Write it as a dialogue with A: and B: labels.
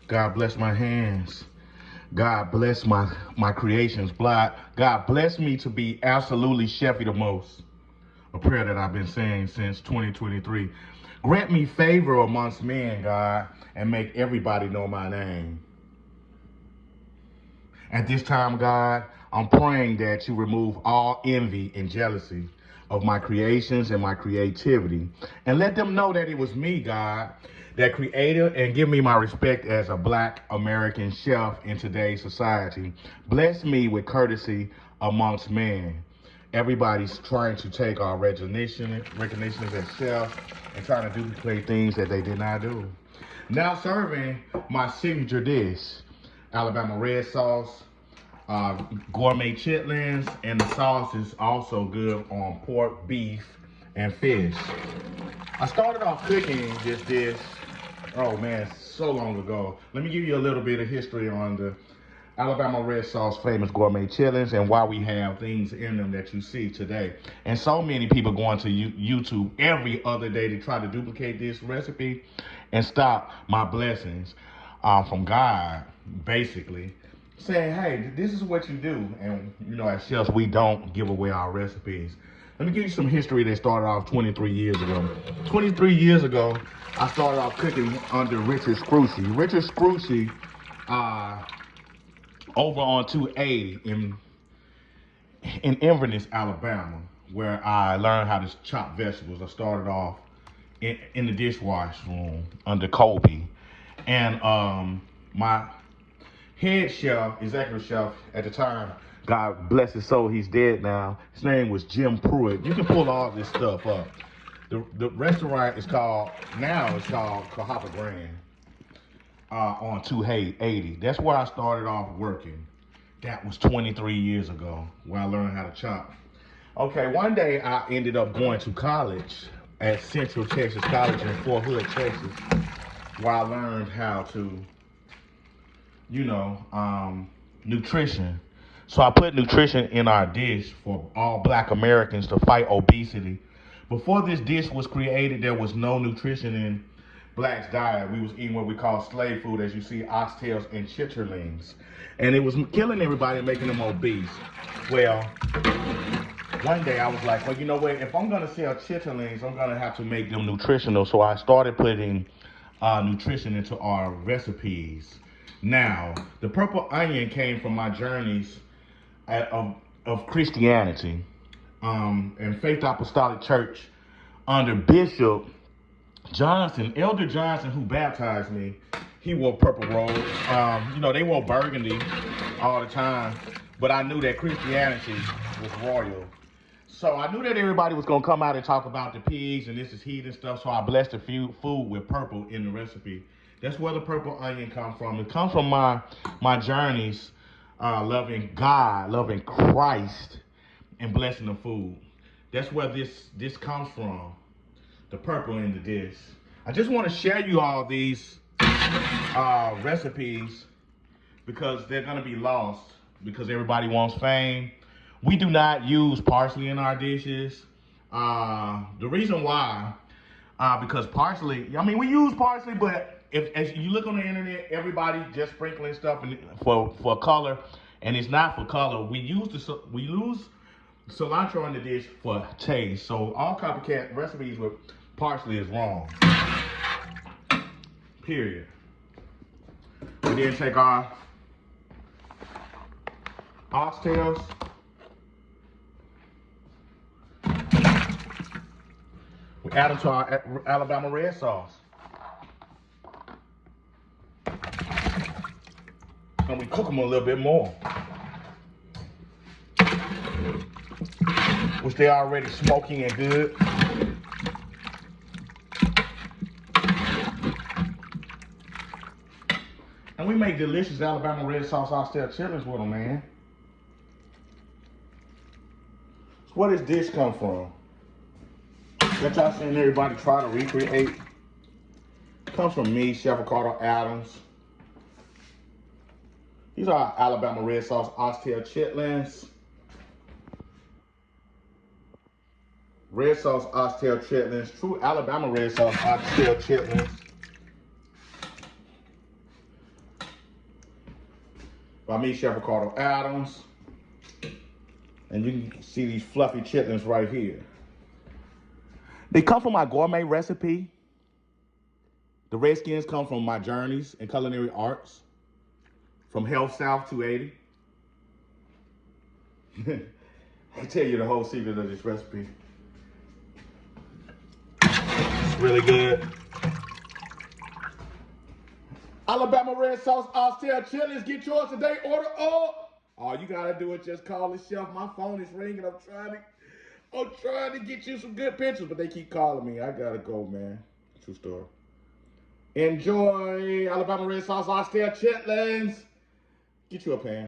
A: God bless my hands. God bless my creations. God bless me to be absolutely Chefy the most. A prayer that I've been saying since 2023. Grant me favor amongst men, God, and make everybody know my name. At this time, God, I'm praying that you remove all envy and jealousy of my creations and my creativity. And let them know that it was me, God, that created, and give me my respect as a Black American chef in today's society. Bless me with courtesy amongst men. Everybody's trying to take our recognition as chefs and trying to duplicate things that they did not do. Now serving my signature dish, Alabama red sauce, gourmet chitlins, and the sauce is also good on pork, beef, and fish. I started off cooking this dish, oh man, so long ago. Let me give you a little bit of history on the Alabama red sauce famous gourmet chitlins and why we have things in them that you see today. And so many people going to YouTube every other day to try to duplicate this recipe and stop my blessings from God, basically saying, hey, this is what you do. And as chefs, we don't give away our recipes. Let me give you some history that started off 23 years ago. 23 years ago, I started off cooking under Richard Scrushy. Richard Scrushy, over on 280 in Inverness, Alabama, where I learned how to chop vegetables. I started off in the dishwash room under Kobe. And my head chef, executive chef at the time, God bless his soul, he's dead now. His name was Jim Pruitt. You can pull all this stuff up. The restaurant is called Cahapa Grand on 280. That's where I started off working. That was 23 years ago, where I learned how to chop. Okay, one day I ended up going to college at Central Texas College in Fort Hood, Texas, where I learned how to nutrition. So I put nutrition in our dish for all Black Americans to fight obesity. Before this dish was created, there was no nutrition in Blacks' diet. We was eating what we call slave food, as you see, oxtails and chitterlings. And it was killing everybody and making them obese. Well, one day I was like, well, you know what? If I'm going to sell chitterlings, I'm going to have to make them nutritional. So I started putting nutrition into our recipes. Now, the purple onion came from my journeys of Christianity and Faith Apostolic Church under Bishop Johnson, Elder Johnson, who baptized me. He wore purple robes. They wore burgundy all the time, but I knew that Christianity was royal. So I knew that everybody was going to come out and talk about the pigs and this is heathen stuff, so I blessed a few food with purple in the recipe. That's where the purple onion comes from. It comes from my journeys, loving God, loving Christ, and blessing the food. That's where this comes from, the purple in the dish. I just want to share you all these recipes because they're going to be lost because everybody wants fame. We do not use parsley in our dishes. The reason why, because parsley, we use parsley, but as you look on the internet, everybody just sprinkling stuff for color, and it's not for color. We use cilantro in the dish for taste. So all copycat recipes with parsley is wrong. Period. We then take our oxtails. We add them to our Alabama red sauce. And we cook them a little bit more. Which they already smoky and good. And we make delicious Alabama red sauce oxtail chitlins with them, man. So where does this come from? That y'all seen everybody try to recreate. It comes from me, Chef Ricardo Adams. These are Alabama red sauce oxtail chitlins. Red sauce oxtail chitlins. True Alabama red sauce oxtail chitlins. by me, Chef Ricardo Adams. And you can see these fluffy chitlins right here. They come from my gourmet recipe. The Redskins come from my journeys in culinary arts. From Health South 280. I'll tell you the whole secret of this recipe. It's really good. Alabama red sauce, oxtail chitlins. Get yours today. Order all. All you gotta do is just call the chef. My phone is ringing. I'm trying to get you some good pictures, but they keep calling me. I gotta go, man. True story. Enjoy Alabama red sauce, oxtail chitlins. Get you a pan.